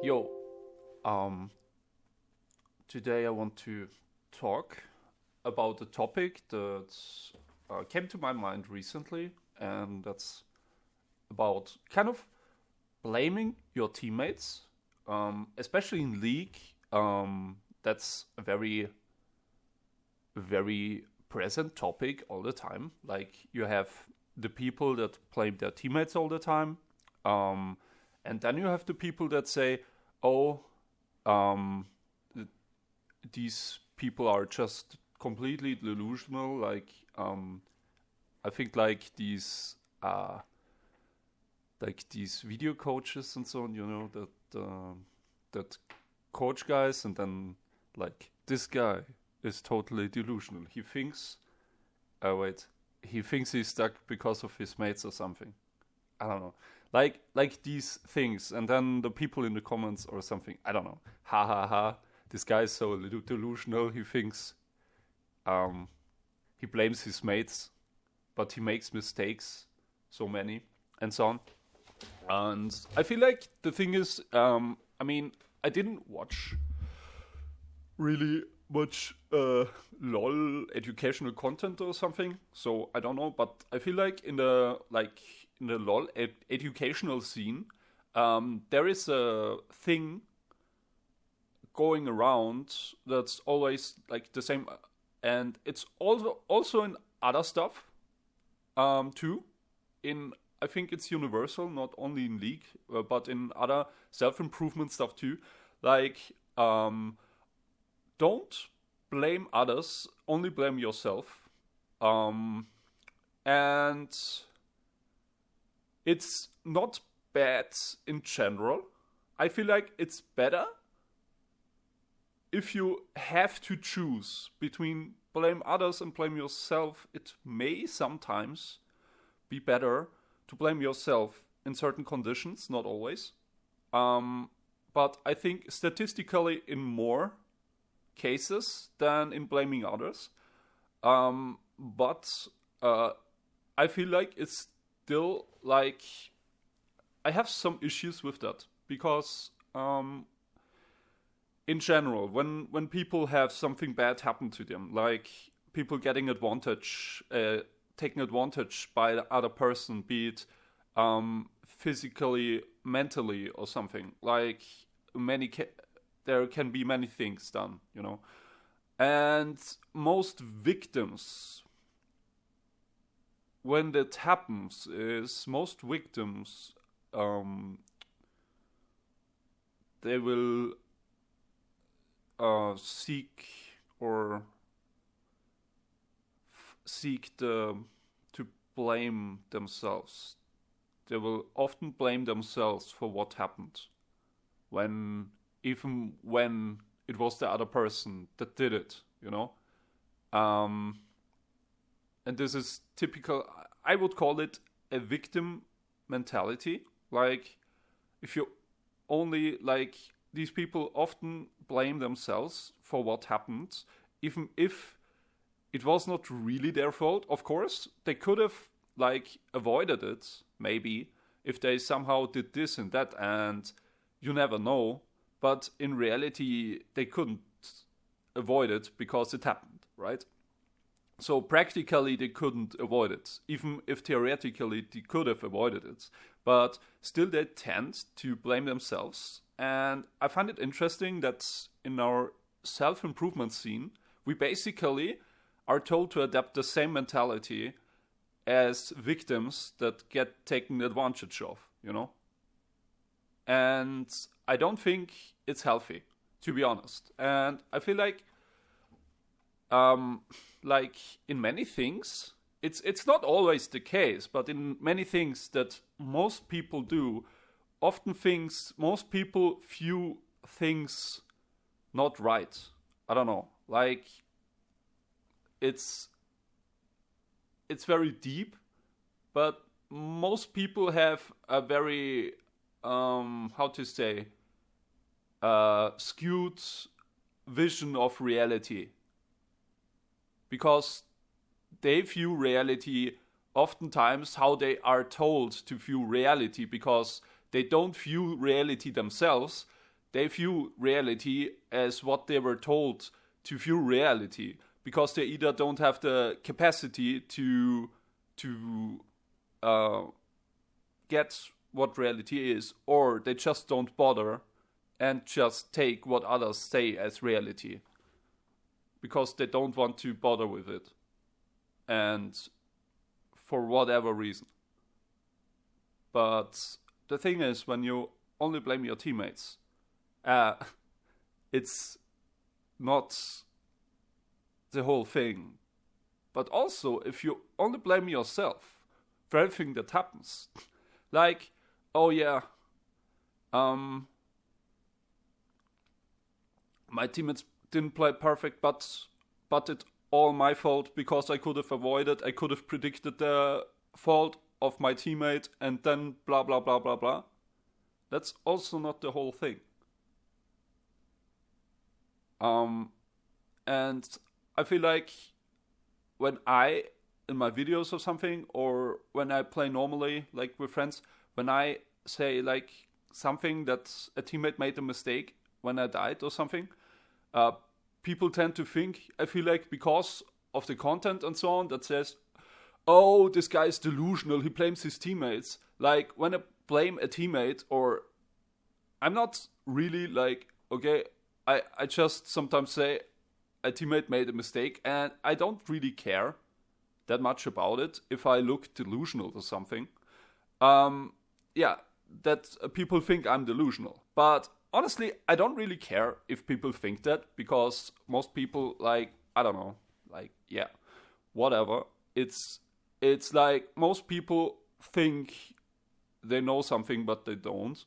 Yo, um, today I want to talk about a topic that came to my mind recently, and that's about kind of blaming your teammates, especially in league. That's a very, very present topic all the time. Like, you have the people that blame their teammates all the time, um, and then you have the people that say, "Oh, um, these people are just completely delusional." I think these video coaches and so on, that coach guys, and then like this guy is totally delusional. Wait, he thinks he's stuck because of his mates or something. I don't know. Like these things, and then the people in the comments or something. I don't know. Ha ha ha. This guy is so little delusional. He thinks um he blames his mates, but he makes mistakes, so many, and so on. And I feel like the thing is, I mean, I didn't watch really much lol educational content or something, so I don't know. But I feel like in the lol educational scene, there is a thing going around that's always like the same, and it's also in other stuff too. In I think it's universal, not only in League, but in other self improvement stuff too. Like, don't blame others, only blame yourself. Um, and it's not bad in general. I feel like it's better if you have to choose between blame others and blame yourself. It may sometimes be better to blame yourself in certain conditions, not always. Um, but I think statistically in more cases than in blaming others. But I feel like it's still like I have some issues with that because in general, when people have something bad happen to them, like people getting taken advantage by the other person, be it physically, mentally, or something. Like there can be many things done. And most victims, when that happens, is most victims they will seek or seek to blame themselves. They will often blame themselves for what happened, when even when it was the other person that did it. Um, and this is typical. I would call it a victim mentality. Like, if you only like these people often blame themselves for what happened, even if it was not really their fault. Of course, they could have like avoided it, maybe, if they somehow did this and that, and you never know. But in reality, they couldn't avoid it because it happened, right? So practically, they couldn't avoid it, even if theoretically they could have avoided it. But still, they tend to blame themselves. And I find it interesting that in our self improvement scene, we basically are told to adapt the same mentality as victims that get taken advantage of. And I don't think it's healthy, to be honest. And I feel like in many things, it's not always the case, but in many things that most people do, most people view things not right. I don't know. Like, it's it's very deep, but most people have a very how to say skewed vision of reality, because they view reality oftentimes how they are told to view reality, because they don't view reality themselves. they view reality as what they were told to view reality, because they either don't have the capacity to get what reality is, or they just don't bother and just take what others say as reality because they don't want to bother with it, and for whatever reason. But the thing is, when you only blame your teammates, it's not the whole thing. But also, if you only blame yourself for everything that happens, like, oh yeah, my teammates didn't play perfect, but it's all my fault because I could have avoided, I could have predicted the fault of my teammate, and then blah blah blah blah blah. That's also not the whole thing. And I feel like when I, in my videos or something, or when I play normally, like with friends, when I say like something that a teammate made a mistake when I died or something, people tend to think, I feel like, because of the content and so on, that says, oh, this guy is delusional, he blames his teammates. Like, when I blame a teammate, or I'm not really like, okay, I just sometimes say a teammate made a mistake, and I don't really care that much about it if I look delusional or something. Yeah, that people think I'm delusional. But honestly, I don't really care if people think that, because most people, like, I don't know, like, yeah, whatever. It's like most people think they know something, but they don't.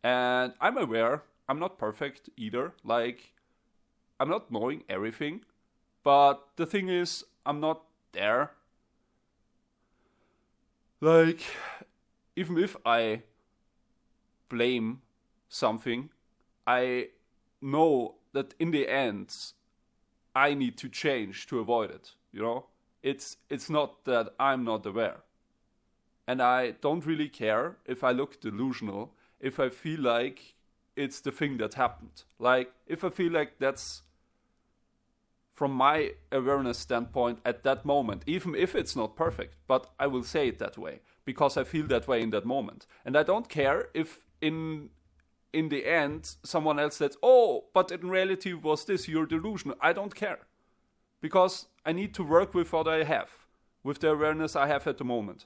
And I'm aware I'm not perfect either. Like, I'm not knowing everything. But the thing is, I'm not there. Like, even if I blame something, I know that in the end, I need to change to avoid it, you know? It's not that I'm not aware. And I don't really care if I look delusional, if I feel like it's the thing that happened. Like, if I feel like that's from my awareness standpoint at that moment, even if it's not perfect, but I will say it that way, because I feel that way in that moment. And I don't care if in the end someone else says, oh, but in reality was this, you're delusional. I don't care. Because I need to work with what I have, with the awareness I have at the moment.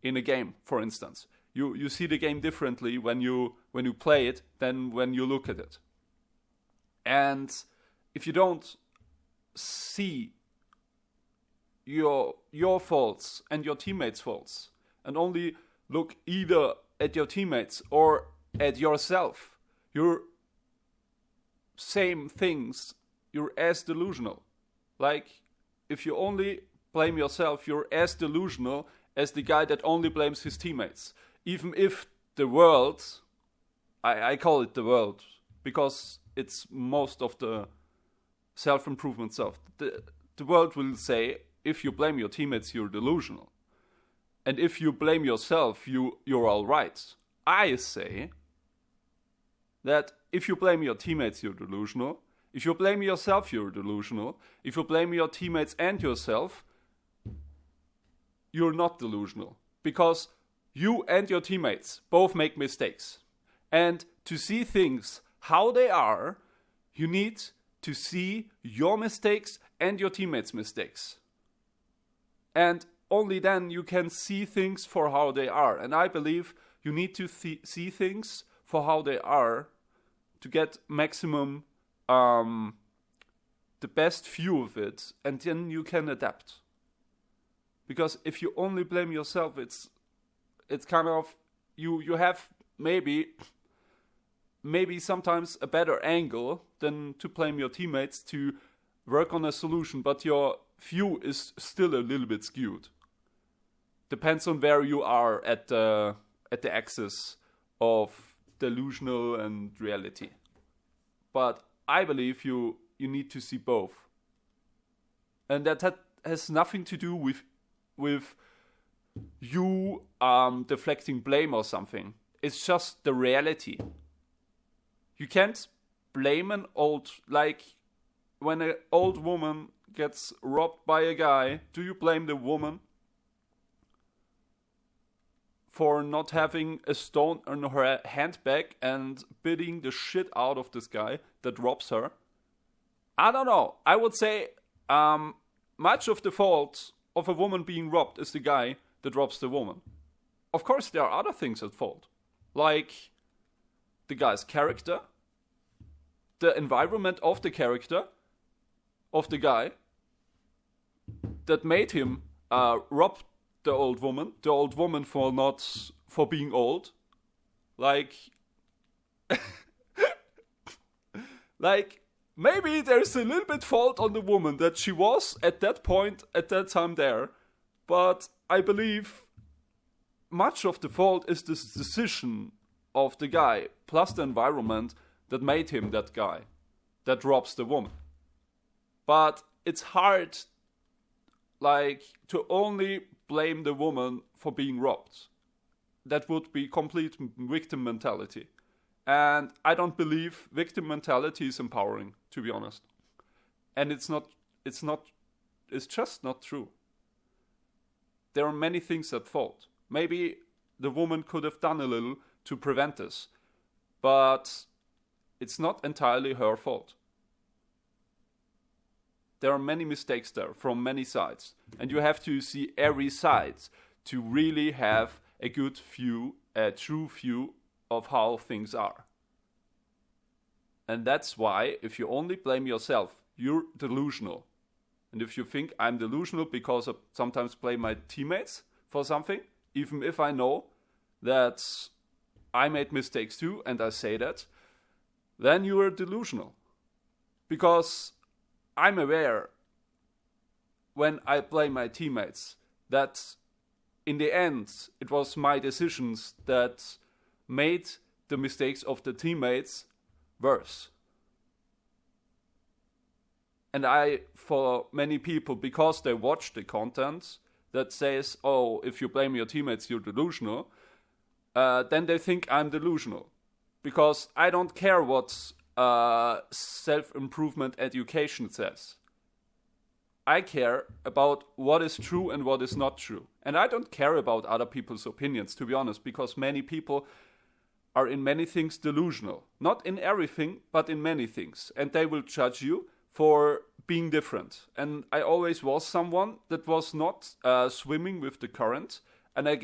In a game, for instance. You see the game differently when you play it than when you look at it. And if you don't see your faults and your teammates' faults, and only look either at your teammates or at yourself, you're same things, you're as delusional. Like, if you only blame yourself, you're as delusional as the guy that only blames his teammates. Even if the world, I call it the world, because it's most of the self-improvement stuff. The world will say, if you blame your teammates, you're delusional. And if you blame yourself, you're all right. I say that if you blame your teammates, you're delusional. If you blame yourself, you're delusional. If you blame your teammates and yourself, you're not delusional. Because you and your teammates both make mistakes. And to see things how they are, you need to see your mistakes and your teammates' mistakes. And only then you can see things for how they are. And I believe you need to see things for how they are to get maximum, the best view of it, and then you can adapt. Because if you only blame yourself, it's kind of, you have maybe sometimes a better angle than to blame your teammates to work on a solution, but your view is still a little bit skewed. Depends on where you are at the axis of delusional and reality. But I believe you need to see both. And that has nothing to do with you deflecting blame or something. It's just the reality. You can't blame an old, like, when an old woman gets robbed by a guy, do you blame the woman for not having a stone in her handbag and beating the shit out of this guy that robs her? I don't know. I would say much of the fault of a woman being robbed is the guy that robs the woman. Of course, there are other things at fault, like the guy's character, the environment of the character of the guy that made him rob the old woman for being old, like like maybe there's a little bit fault on the woman that she was at that point at that time there, but I believe much of the fault is this decision of the guy plus the environment that made him that guy that robs the woman. But it's hard, like, to only blame the woman for being robbed. That would be complete victim mentality. And I don't believe victim mentality is empowering, to be honest. And it's just not true. There are many things at fault. Maybe the woman could have done a little to prevent this, but it's not entirely her fault. There are many mistakes there from many sides, and you have to see every side to really have a good view, a true view of how things are. And that's why if you only blame yourself, you're delusional. And if you think I'm delusional because I sometimes blame my teammates for something, even if I know that I made mistakes too, and I say that, then you are delusional. Because I'm aware when I blame my teammates that in the end it was my decisions that made the mistakes of the teammates worse. And for many people, because they watch the content that says, oh, if you blame your teammates, you're delusional, then they think I'm delusional. Because I don't care what self-improvement education says. I care about what is true and what is not true. And I don't care about other people's opinions, to be honest, because many people are in many things delusional. Not in everything, but in many things. And they will judge you for being different. And I always was someone that was not swimming with the current. And I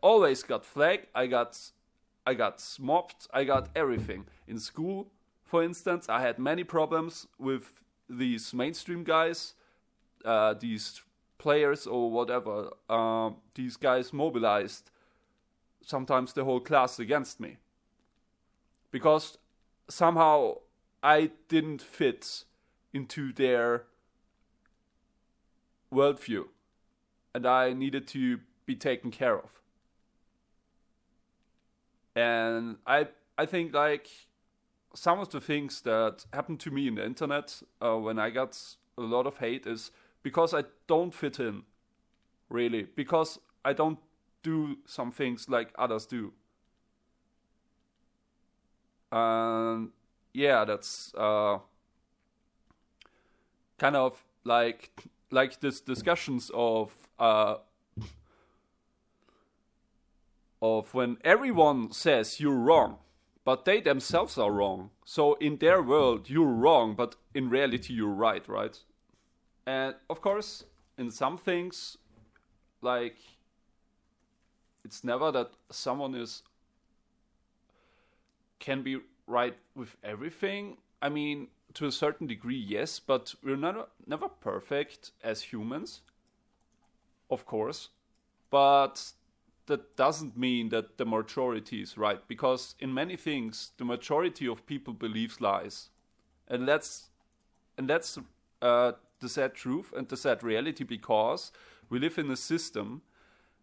always got flagged. I got mobbed. I got everything. In school, for instance, I had many problems with these mainstream guys, these players or whatever. These guys mobilized sometimes the whole class against me. Because somehow I didn't fit into their worldview. And I needed to be taken care of. And I think like some of the things that happened to me in the internet when I got a lot of hate is because I don't fit in, really. Because I don't do some things like others do. And yeah, that's kind of like this discussions of when everyone says you're wrong, but they themselves are wrong. So in their world, you're wrong, but in reality, you're right? And of course, in some things, like, it's never that someone can be right with everything. I mean, to a certain degree, yes, but we're never perfect as humans, of course. But that doesn't mean that the majority is right, because in many things, the majority of people believes lies, and that's the sad truth and the sad reality, because we live in a system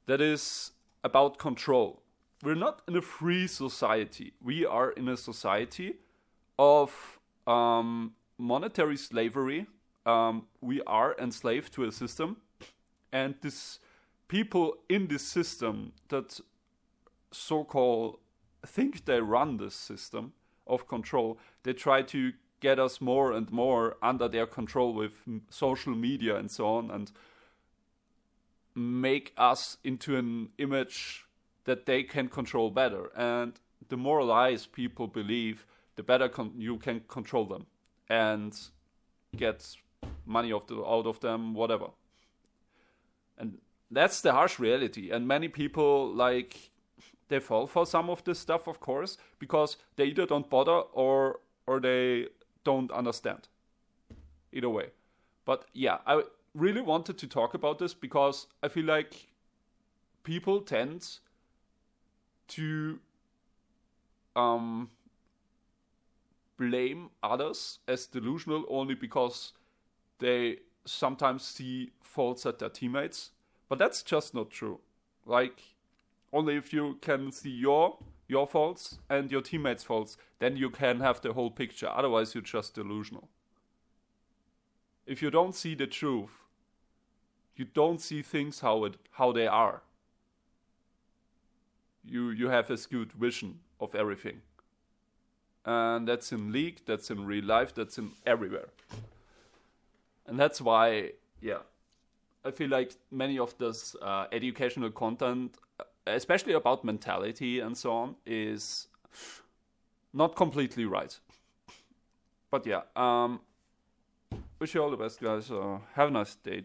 that is about control. We're not in a free society. We are in a society of monetary slavery. We are enslaved to a system, and this people in this system that so-called think they run this system of control. They try to get us more and more under their control with social media and so on, and make us into an image that they can control better. And the more lies people believe, the better you can control them and get money out of them, whatever. And that's the harsh reality. And many people, like, they fall for some of this stuff, of course, because they either don't bother or they don't understand. Either way. But yeah, I really wanted to talk about this because I feel like people tend to blame others as delusional only because they sometimes see faults at their teammates. But that's just not true. Like, only if you can see your faults and your teammates' faults, then you can have the whole picture. Otherwise, you're just delusional. If you don't see the truth, you don't see things how they are. You have a skewed vision of everything. And that's in League, that's in real life, that's in everywhere. And that's why, yeah, I feel like many of this educational content, especially about mentality and so on, is not completely right. But yeah, wish you all the best, guys. Have a nice day.